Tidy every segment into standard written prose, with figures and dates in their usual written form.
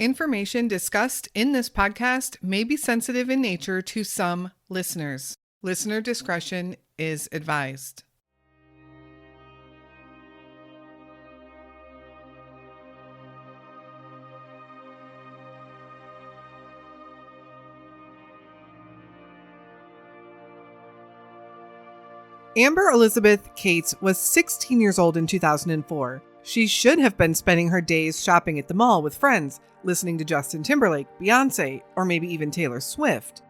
Information discussed in this podcast may be sensitive in nature to some listeners. Listener discretion is advised. Amber Elizabeth Cates was 16 years old in 2004. She should have been spending her days shopping at the mall with friends, listening to Justin Timberlake, Beyonce, or maybe even Taylor Swift.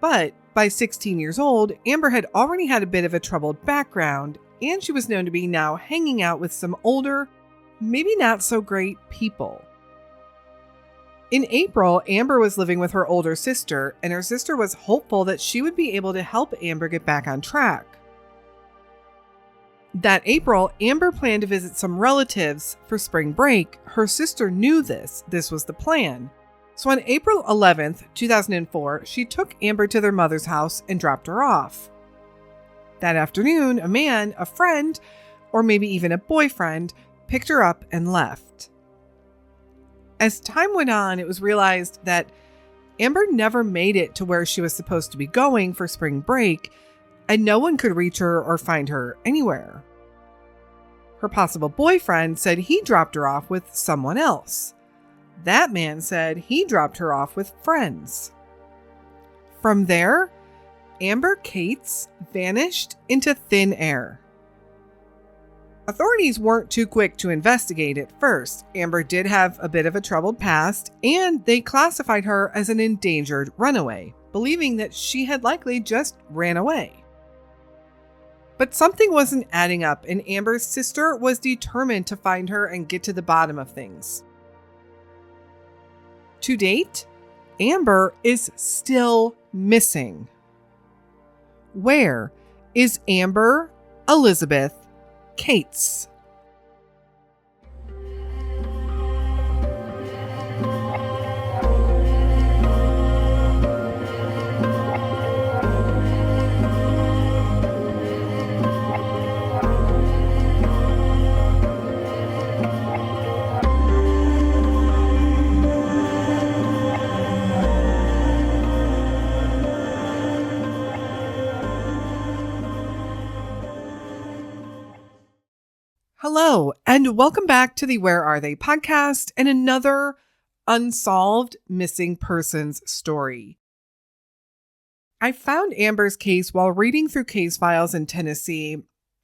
But by 16 years old, Amber had already had a bit of a troubled background, and she was known to be now hanging out with some older, maybe not so great people. In April, Amber was living with her older sister, and her sister was hopeful that she would be able to help Amber get back on track. That April, Amber planned to visit some relatives for spring break. Her sister knew this. This was the plan. So on April 11th, 2004, she took Amber to their mother's house and dropped her off. That afternoon, a man, a friend, or maybe even a boyfriend, picked her up and left. As time went on, it was realized that Amber never made it to where she was supposed to be going for spring break, and no one could reach her or find her anywhere. Her possible boyfriend said he dropped her off with someone else. That man said he dropped her off with friends. From there, Amber Cates vanished into thin air. Authorities weren't too quick to investigate at first. Amber did have a bit of a troubled past, and they classified her as an endangered runaway, believing that she had likely just ran away. But something wasn't adding up, and Amber's sister was determined to find her and get to the bottom of things. To date, Amber is still missing. Where is Amber Elizabeth Cates? Hello, and welcome back to the Where Are They podcast and another unsolved missing persons story. I found Amber's case while reading through case files in Tennessee,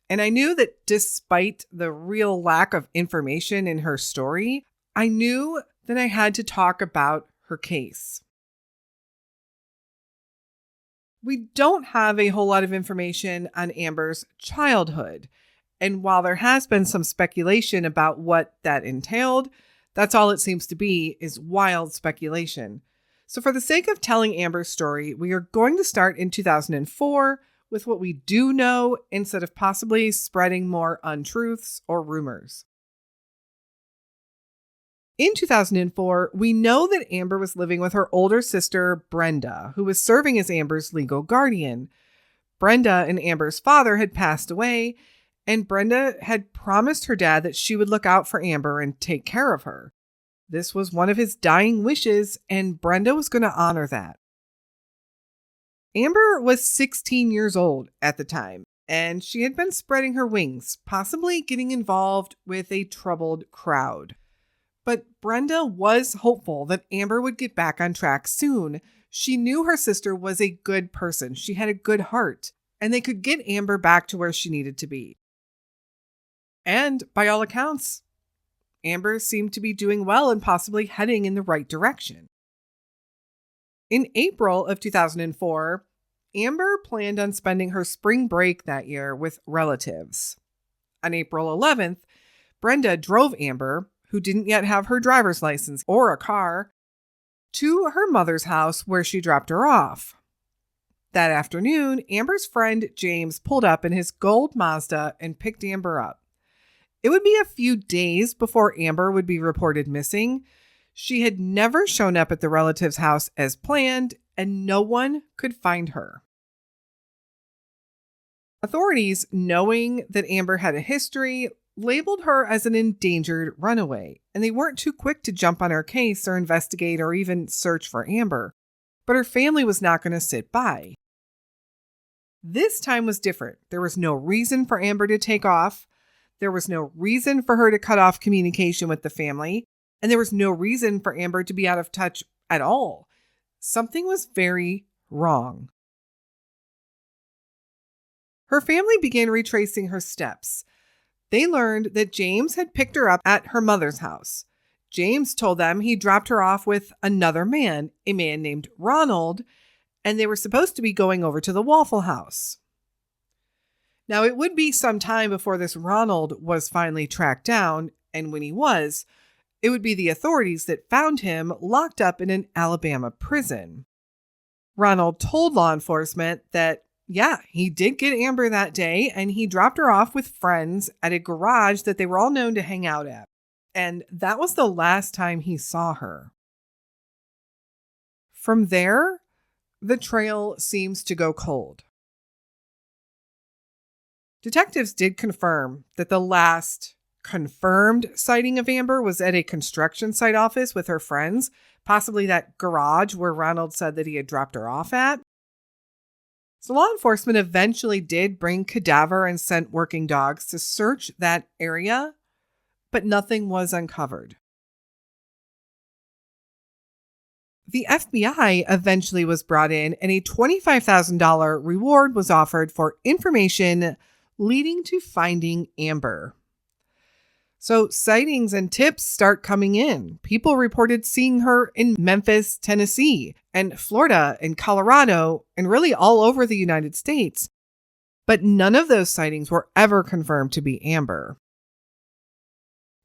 and I knew that despite the real lack of information in her story, I knew that I had to talk about her case. We don't have a whole lot of information on Amber's childhood. And while there has been some speculation about what that entailed, that's all it seems to be is wild speculation. So for the sake of telling Amber's story, we are going to start in 2004 with what we do know instead of possibly spreading more untruths or rumors. In 2004, we know that Amber was living with her older sister, Brenda, who was serving as Amber's legal guardian. Brenda and Amber's father had passed away, and Brenda had promised her dad that she would look out for Amber and take care of her. This was one of his dying wishes, and Brenda was going to honor that. Amber was 16 years old at the time, and she had been spreading her wings, possibly getting involved with a troubled crowd. But Brenda was hopeful that Amber would get back on track soon. She knew her sister was a good person. She had a good heart, and they could get Amber back to where she needed to be. And by all accounts, Amber seemed to be doing well and possibly heading in the right direction. In April of 2004, Amber planned on spending her spring break that year with relatives. On April 11th, Brenda drove Amber, who didn't yet have her driver's license or a car, to her mother's house where she dropped her off. That afternoon, Amber's friend James pulled up in his gold Mazda and picked Amber up. It would be a few days before Amber would be reported missing. She had never shown up at the relative's house as planned, and no one could find her. Authorities, knowing that Amber had a history, labeled her as an endangered runaway, and they weren't too quick to jump on her case or investigate or even search for Amber. But her family was not going to sit by. This time was different. There was no reason for Amber to take off. There was no reason for her to cut off communication with the family. And there was no reason for Amber to be out of touch at all. Something was very wrong. Her family began retracing her steps. They learned that James had picked her up at her mother's house. James told them he dropped her off with another man, a man named Ronald, and they were supposed to be going over to the Waffle House. Now, it would be some time before this Ronald was finally tracked down, and when he was, it would be the authorities that found him locked up in an Alabama prison. Ronald told law enforcement that, yeah, he did get Amber that day, and he dropped her off with friends at a garage that they were all known to hang out at. And that was the last time he saw her. From there, the trail seems to go cold. Detectives did confirm that the last confirmed sighting of Amber was at a construction site office with her friends, possibly that garage where Ronald said that he had dropped her off at. So law enforcement eventually did bring cadaver and scent working dogs to search that area, but nothing was uncovered. The FBI eventually was brought in, and a $25,000 reward was offered for information leading to finding Amber. So sightings and tips start coming in. People reported seeing her in Memphis, Tennessee, and Florida and Colorado, and really all over the United States. But none of those sightings were ever confirmed to be Amber.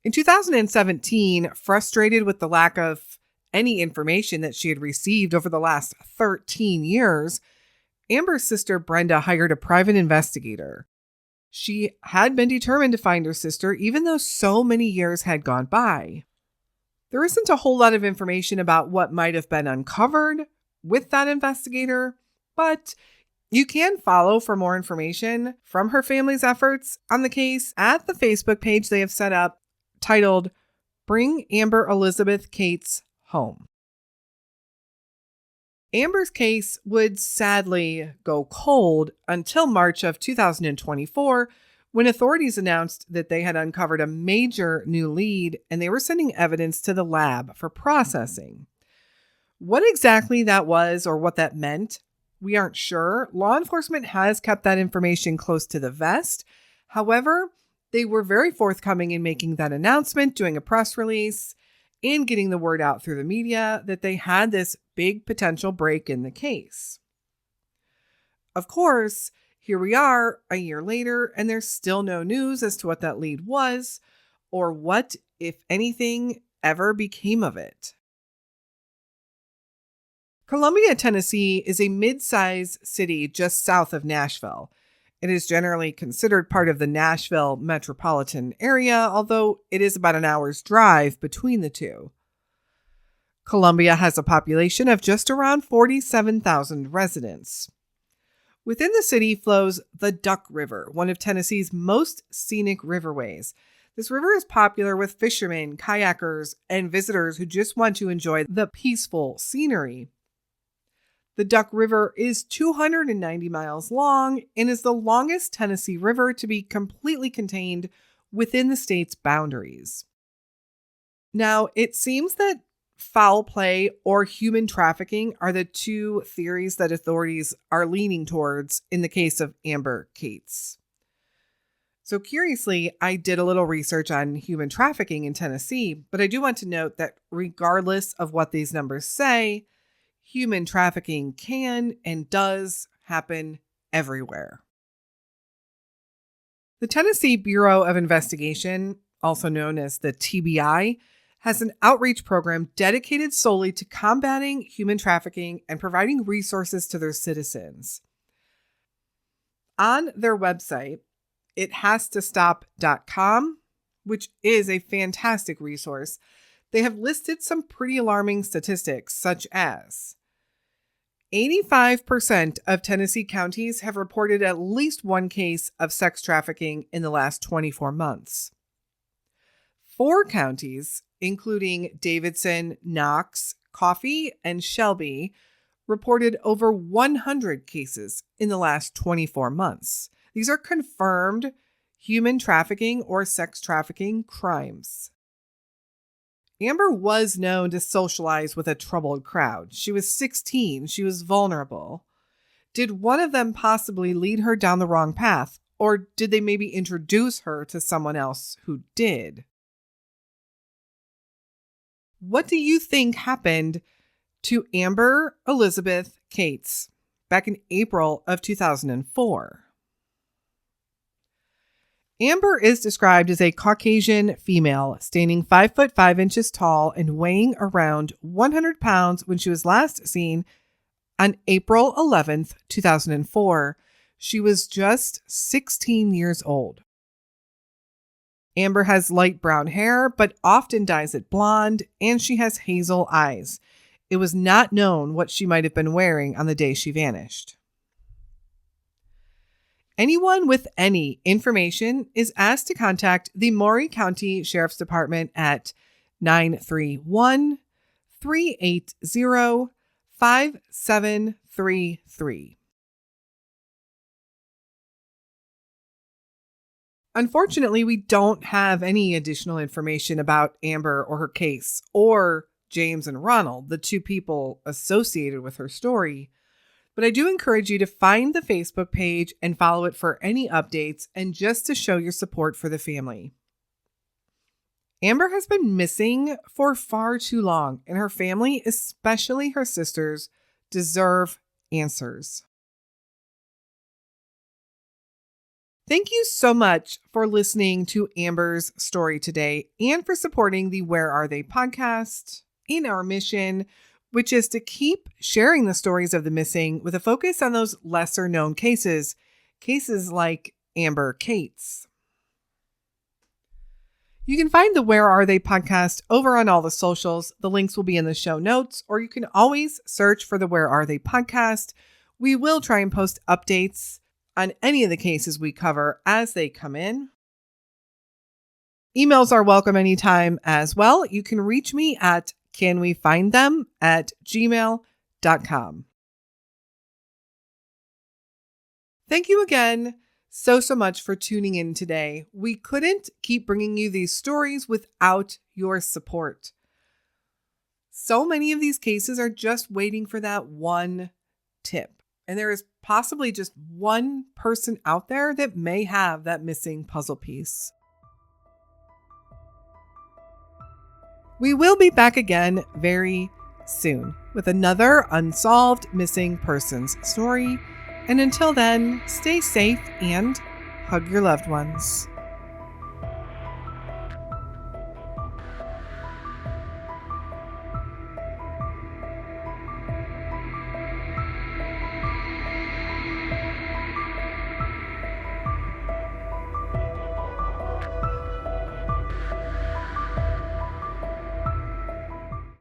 In 2017, frustrated with the lack of any information that she had received over the last 13 years, Amber's sister Brenda hired a private investigator. She had been determined to find her sister, even though so many years had gone by. There isn't a whole lot of information about what might have been uncovered with that investigator, but you can follow for more information from her family's efforts on the case at the Facebook page they have set up titled Bring Amber Elizabeth Cates Home. Amber's case would sadly go cold until March of 2024, when authorities announced that they had uncovered a major new lead and they were sending evidence to the lab for processing. What exactly that was or what that meant, we aren't sure. Law enforcement has kept that information close to the vest. However, they were very forthcoming in making that announcement, doing a press release, and getting the word out through the media that they had this big potential break in the case. Of course, here we are a year later, and there's still no news as to what that lead was or what, if anything, ever became of it. Columbia, Tennessee is a mid-sized city just south of Nashville. It is generally considered part of the Nashville metropolitan area, although it is about an hour's drive between the two. Columbia has a population of just around 47,000 residents. Within the city flows the Duck River, one of Tennessee's most scenic riverways. This river is popular with fishermen, kayakers, and visitors who just want to enjoy the peaceful scenery. The Duck River is 290 miles long and is the longest Tennessee river to be completely contained within the state's boundaries. Now, it seems that foul play or human trafficking are the two theories that authorities are leaning towards in the case of Amber Cates. So curiously, I did a little research on human trafficking in Tennessee, but I do want to note that regardless of what these numbers say, human trafficking can and does happen everywhere. The Tennessee Bureau of Investigation, also known as the TBI, has an outreach program dedicated solely to combating human trafficking and providing resources to their citizens. On their website, ithastostop.com, which is a fantastic resource, they have listed some pretty alarming statistics, such as 85% of Tennessee counties have reported at least one case of sex trafficking in the last 24 months. 4 counties, including Davidson, Knox, Coffee, and Shelby, reported over 100 cases in the last 24 months. These are confirmed human trafficking or sex trafficking crimes. Amber was known to socialize with a troubled crowd. She was 16. She was vulnerable. Did one of them possibly lead her down the wrong path? Or did they maybe introduce her to someone else who did? What do you think happened to Amber Elizabeth Cates back in April of 2004? Amber is described as a Caucasian female, standing 5 foot 5 inches tall and weighing around 100 pounds when she was last seen on April 11th, 2004. She was just 16 years old. Amber has light brown hair, but often dyes it blonde, and she has hazel eyes. It was not known what she might have been wearing on the day she vanished. Anyone with any information is asked to contact the Maury County Sheriff's Department at 931-380-5733. Unfortunately, we don't have any additional information about Amber or her case, or James and Ronald, the 2 people associated with her story. But I do encourage you to find the Facebook page and follow it for any updates and just to show your support for the family. Amber has been missing for far too long, and her family, especially her sisters, deserve answers. Thank you so much for listening to Amber's story today and for supporting the Where Are They podcast in our mission, which is to keep sharing the stories of the missing with a focus on those lesser known cases like Amber Cates. You can find the Where Are They podcast over on all the socials. The links will be in the show notes, or you can always search for the Where Are They podcast. We will try and post updates on any of the cases we cover as they come in. Emails are welcome anytime as well. You can reach me at canwefindthem@gmail.com. Thank you again so much for tuning in today. We couldn't keep bringing you these stories without your support. So many of these cases are just waiting for that one tip. And there is possibly just one person out there that may have that missing puzzle piece. We will be back again very soon with another unsolved missing persons story. And until then, stay safe and hug your loved ones.